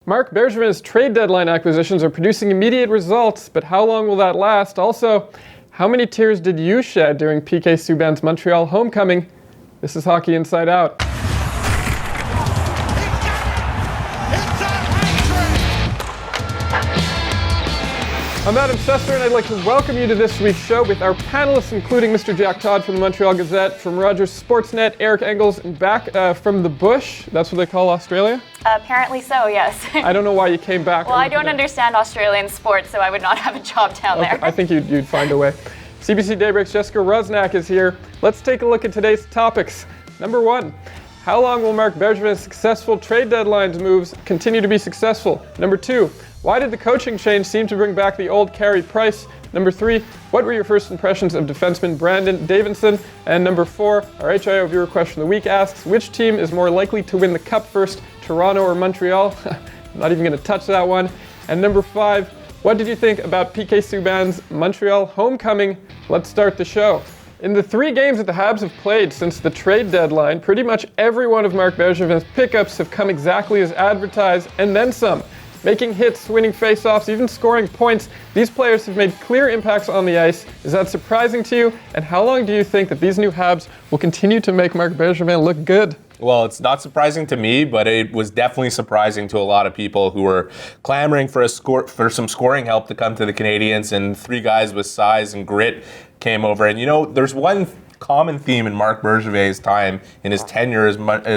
Marc Bergevin's trade deadline acquisitions are producing immediate results, but how long will that last? Also, how many tears did you shed during PK Subban's Montreal homecoming? This is Hockey Inside Out. I'm Adam Sessler, and I'd like to welcome you to this week's show with our panelists, including Mr. Jack Todd from the Montreal Gazette, from Rogers Sportsnet, Eric Engels, and back from the bush. That's what they call Australia? Apparently so, yes. I don't know why you came back. Well, I don't understand Australian sports, so I would not have a job down there. I think you'd find a way. CBC Daybreak's Jessica Rusnak is here. Let's take a look at today's topics. Number 1. How long will Marc Bergevin's successful trade deadlines moves continue to be successful? Number 2. Why did the coaching change seem to bring back the old Carey Price? Number 3, what were your first impressions of defenseman Brandon Davidson? And number 4, our HIO viewer question of the week asks, which team is more likely to win the Cup first, Toronto or Montreal? I'm not even going to touch that one. And number 5, what did you think about PK Subban's Montreal homecoming? Let's start the show. In the 3 games that the Habs have played since the trade deadline, pretty much every one of Marc Bergevin's pickups have come exactly as advertised, and then some. Making hits, winning faceoffs, even scoring points, these players have made clear impacts on the ice. Is that surprising to you? And how long do you think that these new Habs will continue to make Marc Bergevin look good? Well, it's not surprising to me, but it was definitely surprising to a lot of people who were clamoring for some scoring help to come to the Canadiens, and 3 guys with size and grit came over. And there's one common theme in Marc Bergevin's time in his tenure as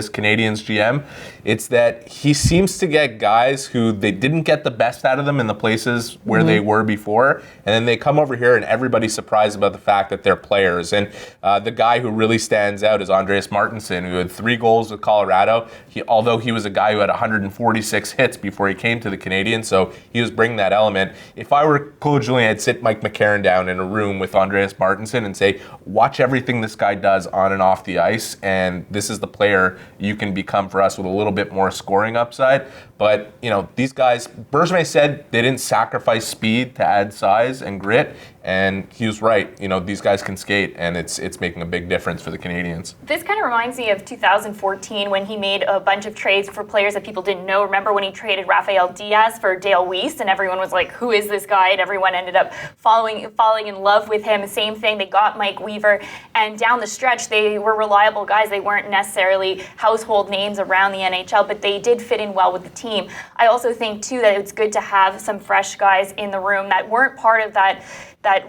Canadiens GM. It's that he seems to get guys who they didn't get the best out of them in the places where they were before, and then they come over here and everybody's surprised about the fact that they're players. And the guy who really stands out is Andreas Martinson, who had 3 goals with Colorado. Although he was a guy who had 146 hits before he came to the Canadiens, so he was bringing that element. If I were Claude Julien, I'd sit Mike McCarron down in a room with Andreas Martinson and say, watch everything this guy does on and off the ice, and this is the player you can become for us with a little bit more scoring upside. But, these guys, Bergevin said they didn't sacrifice speed to add size and grit, and he was right. These guys can skate, and it's making a big difference for the Canadiens. This kind of reminds me of 2014 when he made a bunch of trades for players that people didn't know. Remember when he traded Rafael Diaz for Dale Weiss, and everyone was like, who is this guy? And everyone ended up falling in love with him. Same thing, they got Mike Weaver, and down the stretch, they were reliable guys. They weren't necessarily household names around the NHL, but they did fit in well with the team. I also think, too, that it's good to have some fresh guys in the room that weren't part of that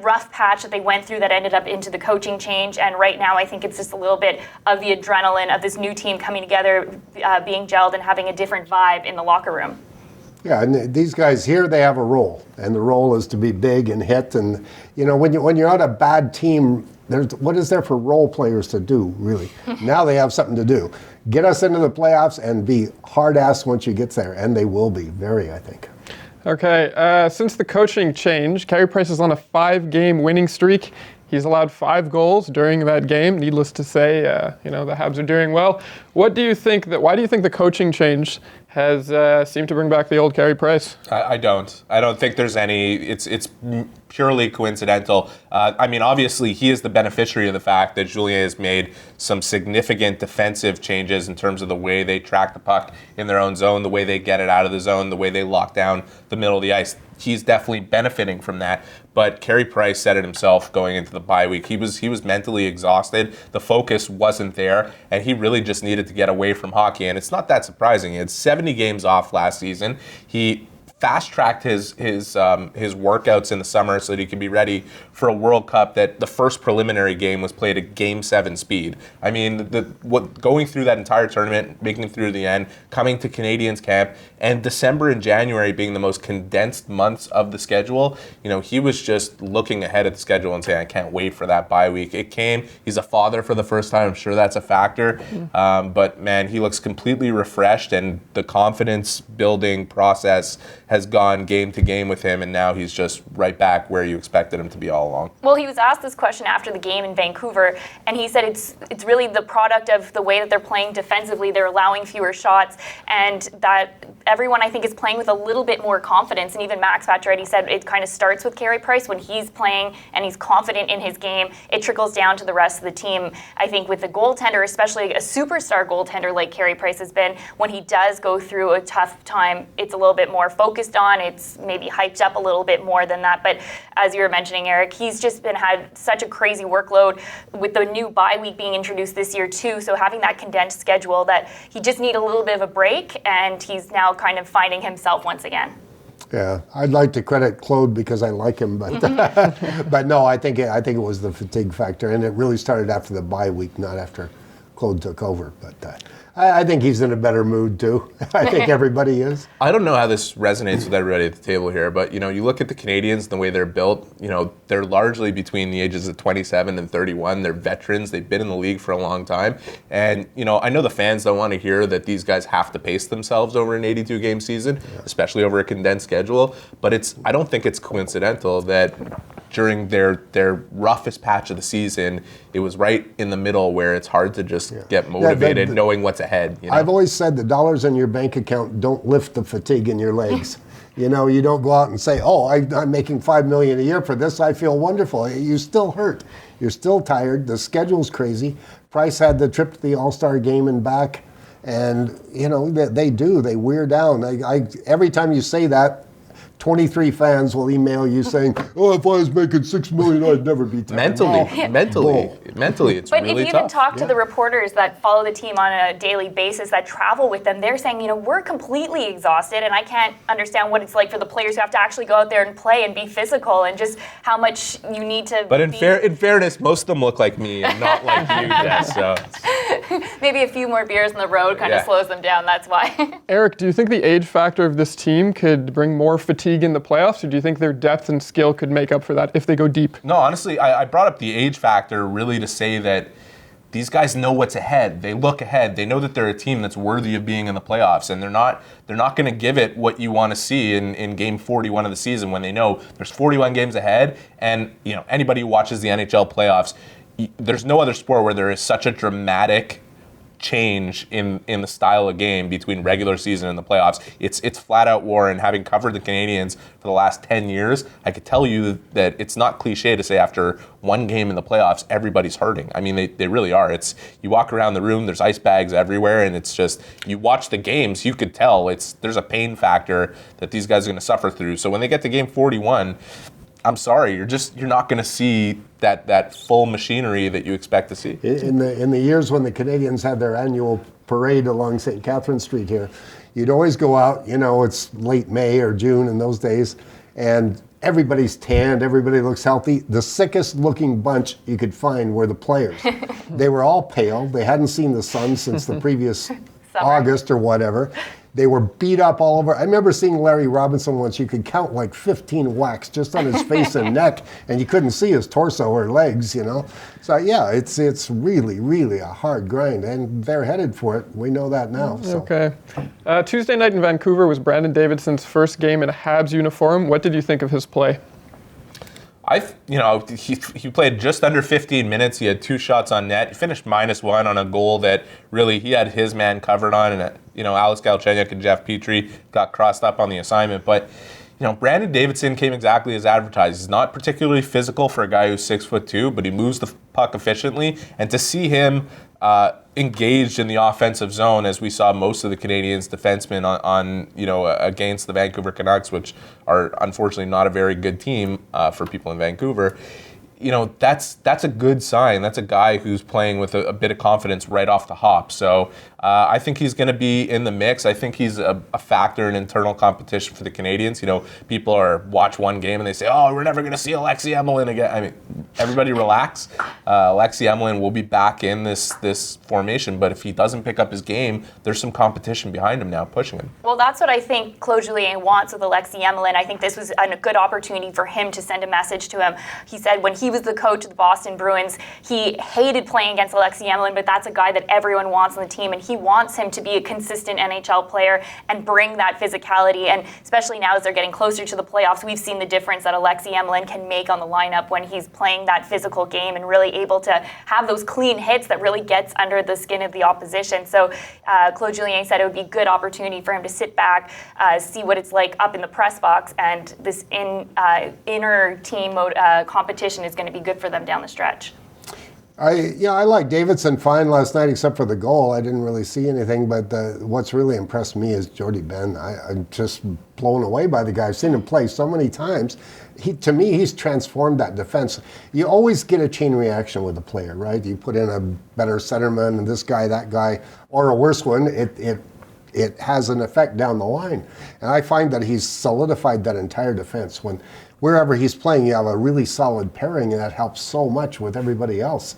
rough patch that they went through that ended up into the coaching change. And right now, I think it's just a little bit of the adrenaline of this new team coming together, being gelled and having a different vibe in the locker room. Yeah, and these guys here, they have a role, and the role is to be big and hit. And when you're on a bad team, what is there for role players to do, really? Now they have something to do. Get us into the playoffs and be hard-ass once you get there, and they will be, I think. Okay, since the coaching change, Carey Price is on a 5-game winning streak. He's allowed 5 goals during that game. Needless to say, the Habs are doing well. Why do you think the coaching change has seemed to bring back the old Carey Price? I don't think there's any. It's purely coincidental. Obviously, he is the beneficiary of the fact that Julien has made some significant defensive changes in terms of the way they track the puck in their own zone, the way they get it out of the zone, the way they lock down the middle of the ice. He's definitely benefiting from that. But Carey Price said it himself going into the bye week. He was mentally exhausted. The focus wasn't there, and he really just needed to get away from hockey. And it's not that surprising. He had 70 games off last season. He fast-tracked his workouts in the summer so that he could be ready for a World Cup that the first preliminary game was played at Game 7 speed. Going through that entire tournament, making it through the end, coming to Canadiens camp, and December and January being the most condensed months of the schedule, he was just looking ahead at the schedule and saying, I can't wait for that bye week. It came. He's a father for the first time. I'm sure that's a factor. But man, he looks completely refreshed, and the confidence building process has gone game to game with him, and now he's just right back where you expected him to be all along. Well, he was asked this question after the game in Vancouver, and he said it's really the product of the way that they're playing defensively. They're allowing fewer shots, and that everyone, I think, is playing with a little bit more confidence. And even Max Pacioretty said it kind of starts with Carey Price. When he's playing and he's confident in his game, it trickles down to the rest of the team. I think with the goaltender, especially a superstar goaltender like Carey Price has been, when he does go through a tough time, it's a little bit more focused on. It's maybe hyped up a little bit more than that. But as you were mentioning, Eric, he's just had such a crazy workload with the new bye week being introduced this year too. So having that condensed schedule, that he just need a little bit of a break, and he's now kind of finding himself once again. Yeah, I'd like to credit Claude because I like him, but but no, I think it was the fatigue factor, and it really started after the bye week, not after Claude took over. But I think he's in a better mood too. I think everybody is. I don't know how this resonates with everybody at the table here, but you look at the Canadiens, the way they're built. They're largely between the ages of 27 and 31. They're veterans. They've been in the league for a long time, and I know the fans don't want to hear that these guys have to pace themselves over an 82-game season, especially over a condensed schedule. But I don't think it's coincidental that during their roughest patch of the season, it was right in the middle where it's hard to just get motivated knowing what's ahead. I've always said the dollars in your bank account don't lift the fatigue in your legs. You don't go out and say, oh, I'm making $5 million a year for this. I feel wonderful. You still hurt. You're still tired. The schedule's crazy. Price had the trip to the All-Star game and back. And, they wear down. Every time you say that, 23 fans will email you saying, oh, if I was making $6 million, I'd never be tired. Mentally, it's but really if you tough. even talk to the reporters that follow the team on a daily basis, that travel with them, they're saying, we're completely exhausted, and I can't understand what it's like for the players who have to actually go out there and play and be physical, and just how much you need to But in fairness, most of them look like me and not like you, Jess. So maybe a few more beers on the road kind of slows them down, that's why. Eric, do you think the age factor of this team could bring more fatigue in the playoffs, or do you think their depth and skill could make up for that if they go deep? No, honestly, I brought up the age factor really to say that these guys know what's ahead. They look ahead. They know that they're a team that's worthy of being in the playoffs, and they're not going to give it what you want to see in game 41 of the season when they know there's 41 games ahead. And anybody who watches the NHL playoffs, there's no other sport where there is such a dramatic change in the style of game between regular season and the playoffs. It's flat out war, and having covered the Canadiens for the last 10 years, I could tell you that it's not cliche to say after one game in the playoffs, everybody's hurting. I mean, they really are. You walk around the room, there's ice bags everywhere, and it's just, you watch the games, you could tell there's a pain factor that these guys are going to suffer through. So when they get to game 41, I'm sorry, you're not going to see that full machinery that you expect to see. In the years when the Canadiens had their annual parade along St. Catherine Street here, you'd always go out, it's late May or June in those days, and everybody's tanned, everybody looks healthy. The sickest looking bunch you could find were the players. They were all pale. They hadn't seen the sun since the previous August or whatever. They were beat up all over. I remember seeing Larry Robinson once. You could count like 15 whacks just on his face and neck, and you couldn't see his torso or legs, So yeah, it's really, really a hard grind, and they're headed for it. We know that now. So. Okay. Tuesday night in Vancouver was Brandon Davidson's first game in a Habs uniform. What did you think of his play? He played just under 15 minutes. He had 2 shots on net. He finished -1 on a goal that really he had his man covered on, and Alex Galchenyuk and Jeff Petrie got crossed up on the assignment. But Brandon Davidson came exactly as advertised. He's not particularly physical for a guy who's 6'2", but he moves the puck efficiently. And to see him engaged in the offensive zone, as we saw most of the Canadiens defensemen on against the Vancouver Canucks, which are unfortunately not a very good team for people in Vancouver. That's a good sign. That's a guy who's playing with a bit of confidence right off the hop. So I think he's going to be in the mix. I think he's a factor in internal competition for the Canadiens. People watch one game and they say, oh, we're never going to see Alexei Emelin again. I mean, everybody relax. Alexei Emelin will be back in this formation, but if he doesn't pick up his game, there's some competition behind him now pushing him. Well, that's what I think Claude Julien wants with Alexei Emelin. I think this was a good opportunity for him to send a message to him. He said when he was the coach of the Boston Bruins, he hated playing against Alexei Emelin, but that's a guy that everyone wants on the team, and he wants him to be a consistent NHL player and bring that physicality. And especially now as they're getting closer to the playoffs, we've seen the difference that Alexei Emelin can make on the lineup when he's playing that physical game and really able to have those clean hits that really gets under the skin of the opposition. So Claude Julien said it would be a good opportunity for him to sit back, see what it's like up in the press box, and this inner team competition is going to be good for them down the stretch. I like Davidson fine last night, except for the goal. I didn't really see anything, but what's really impressed me is Jordie Benn. I'm just blown away by the guy. I've seen him play so many times. To me, he's transformed that defense. You always get a chain reaction with a player, right? You put in a better centerman, and this guy, that guy, or a worse one, it has an effect down the line. And I find that he's solidified that entire defense. Wherever he's playing, you have a really solid pairing, and that helps so much with everybody else.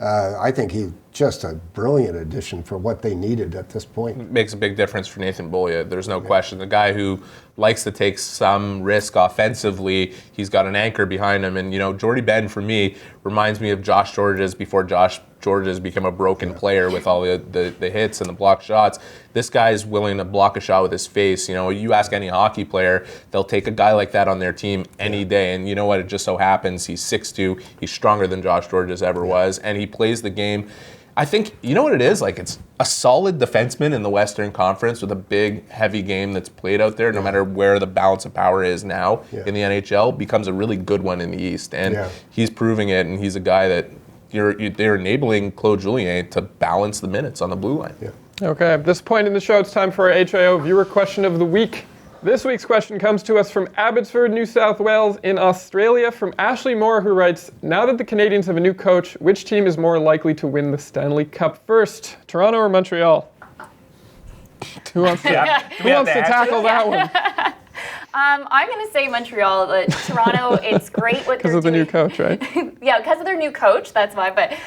I think he's just a brilliant addition for what they needed at this point. Makes a big difference for Nathan Beaulieu. There's no question. The guy who likes to take some risk offensively, he's got an anchor behind him. And, Jordie Benn, for me, reminds me of Josh Georges before Josh Georges became a broken player with all the hits and the blocked shots. This guy is willing to block a shot with his face. You ask any hockey player, they'll take a guy like that on their team any day. And you know what? It just so happens he's 6'2", he's stronger than Josh Georges ever was, and he plays the game. I think, you know what it is? It's a solid defenseman in the Western Conference with a big, heavy game that's played out there, no matter where the balance of power is now in the NHL, becomes a really good one in the East. And he's proving it, and he's a guy that they're enabling Claude Julien to balance the minutes on the blue line. Yeah. Okay, at this point in the show, it's time for our HIO viewer question of the week. This week's question comes to us from Abbotsford, New South Wales in Australia, from Ashley Moore, who writes, now that the Canadiens have a new coach, which team is more likely to win the Stanley Cup first, Toronto or Montreal? Who wants to tackle that one? I'm going to say Montreal. Toronto, it's great what they're doing. Because of the new coach, right? Yeah, because of their new coach, that's why. But,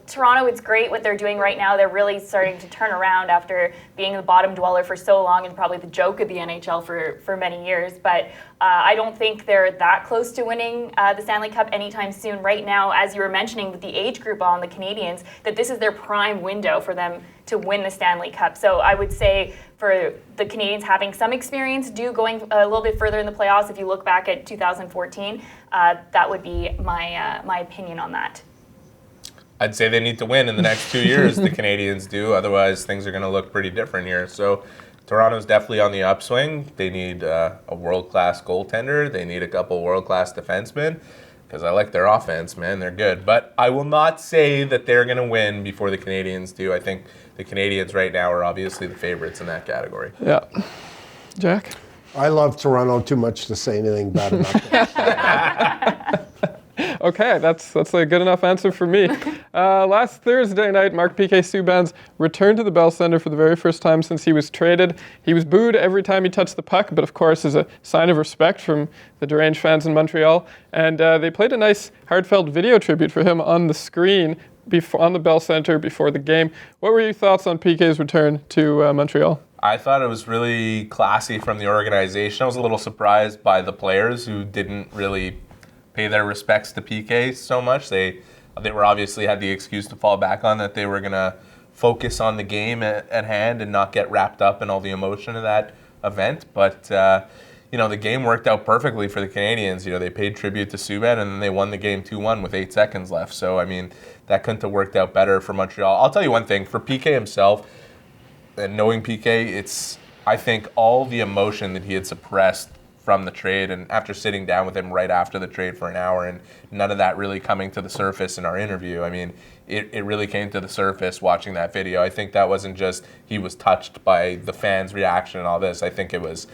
Toronto, it's great what they're doing right now. They're really starting to turn around after being the bottom dweller for so long and probably the joke of the NHL for many years. But I don't think they're that close to winning the Stanley Cup anytime soon. Right now, as you were mentioning with the age group on the Canadiens, that this is their prime window for them to win the Stanley Cup. So I would say for the Canadiens having some experience, going a little bit further in the playoffs, if you look back at 2014, that would be my opinion on that. I'd say they need to win in the next 2 years, the Canadiens do. Otherwise, things are going to look pretty different here. So Toronto's definitely on the upswing. They need a world-class goaltender. They need a couple world-class defensemen. Because I like their offense, man. They're good. But I will not say that they're going to win before the Canadiens do. I think the Canadiens right now are obviously the favorites in that category. Yeah. Jack? I love Toronto too much to say anything bad about them. Okay, that's a good enough answer for me. Last Thursday night, Marc P.K. Subban's returned to the Bell Center for the very first time since he was traded. He was booed every time he touched the puck, but of course as a sign of respect from the deranged fans in Montreal. And they played a nice, heartfelt video tribute for him on the screen on the Bell Center before the game. What were your thoughts on PK's return to Montreal? I thought it was really classy from the organization. I was a little surprised by the players who didn't really pay their respects to PK so much. They were obviously had the excuse to fall back on, that they were going to focus on the game at hand and not get wrapped up in all the emotion of that event. But, the game worked out perfectly for the Canadiens. They paid tribute to Subban, and then they won the game 2-1 with 8 seconds left. So, that couldn't have worked out better for Montreal. I'll tell you one thing. For PK himself, and knowing PK, I think all the emotion that he had suppressed from the trade, and after sitting down with him right after the trade for an hour, and none of that really coming to the surface in our interview. It really came to the surface watching that video. I think that wasn't just he was touched by the fans' reaction and all this. I think it was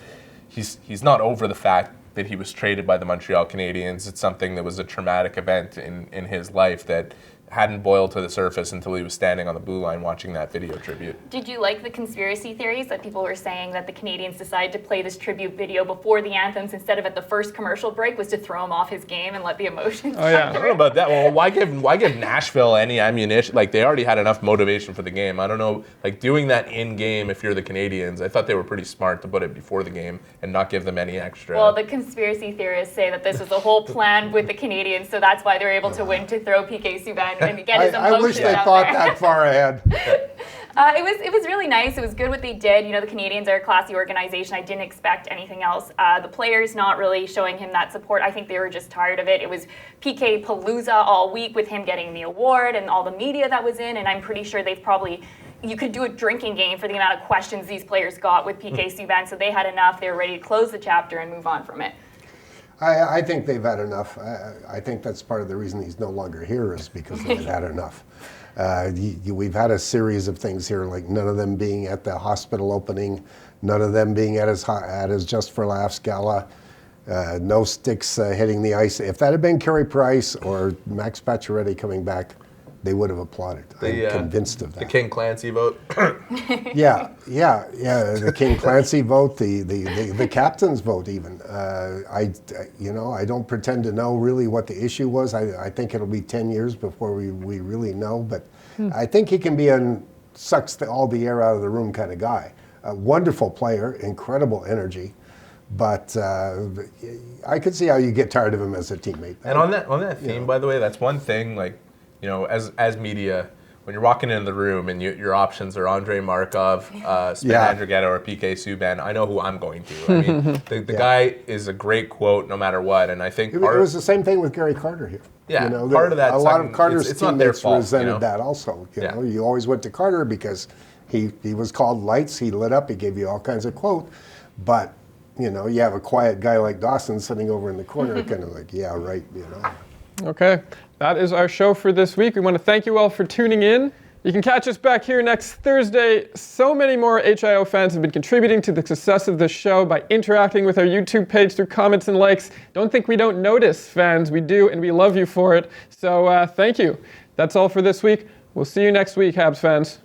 he's not over the fact that he was traded by the Montreal Canadiens. It's something that was a traumatic event in his life that hadn't boiled to the surface until he was standing on the blue line watching that video tribute. Did you like the conspiracy theories that people were saying that the Canadiens decided to play this tribute video before the anthems instead of at the first commercial break was to throw him off his game and let the emotions Oh, yeah. I don't know about that. Well, why give Nashville any ammunition? Like, they already had enough motivation for the game. I don't know, like, doing that in game if you're the Canadiens, I thought they were pretty smart to put it before the game and not give them any extra. Well, the conspiracy theorists say that this was a whole plan with the Canadiens, so that's why they're able to win to throw PK Subban and get his emotions I wish they out thought there. that far ahead. It was really nice. It was good what they did. You know, the Canadiens are a classy organization. I didn't expect anything else. The players not really showing him that support. I think they were just tired of it. It was PK Palooza all week with him getting the award and all the media that was in, and I'm pretty sure they've probably... You could do a drinking game for the amount of questions these players got with PK Subban, so they had enough. They were ready to close the chapter and move on from it. I think they've had enough. I think that's part of the reason he's no longer here is because they've had enough. We've had a series of things here, like none of them being at the hospital opening, none of them being at his Just for Laughs gala, no sticks hitting the ice. If that had been Carey Price or Max Pacioretty coming back, they would have applauded. I'm convinced of that. The King Clancy vote. Yeah. The King Clancy vote, the captain's vote, even. I don't pretend to know really what the issue was. I think it'll be 10 years before we really know. But I think he can be sucks all the air out of the room kind of guy. A wonderful player, incredible energy. But I could see how you get tired of him as a teammate. And on that theme, by the way, that's one thing. Like, you know, as media, when you're walking into the room and your options are Andrei Markov, Sven Andrighetto, or PK Subban, I know who I'm going to. I mean, the guy is a great quote no matter what, and I think it was the same thing with Gary Carter here. Yeah, you know, part of that. A lot of Carter's it's not their teammates fault, resented that also. You know, you always went to Carter because he was called lights. He lit up. He gave you all kinds of quote, but you know, you have a quiet guy like Dawson sitting over in the corner, kind of like, yeah, right, you know. Okay, that is our show for this week. We want to thank you all for tuning in. You can catch us back here next Thursday. So many more HIO fans have been contributing to the success of this show by interacting with our YouTube page through comments and likes. Don't think we don't notice, fans. We do, and we love you for it. So thank you. That's all for this week. We'll see you next week, Habs fans.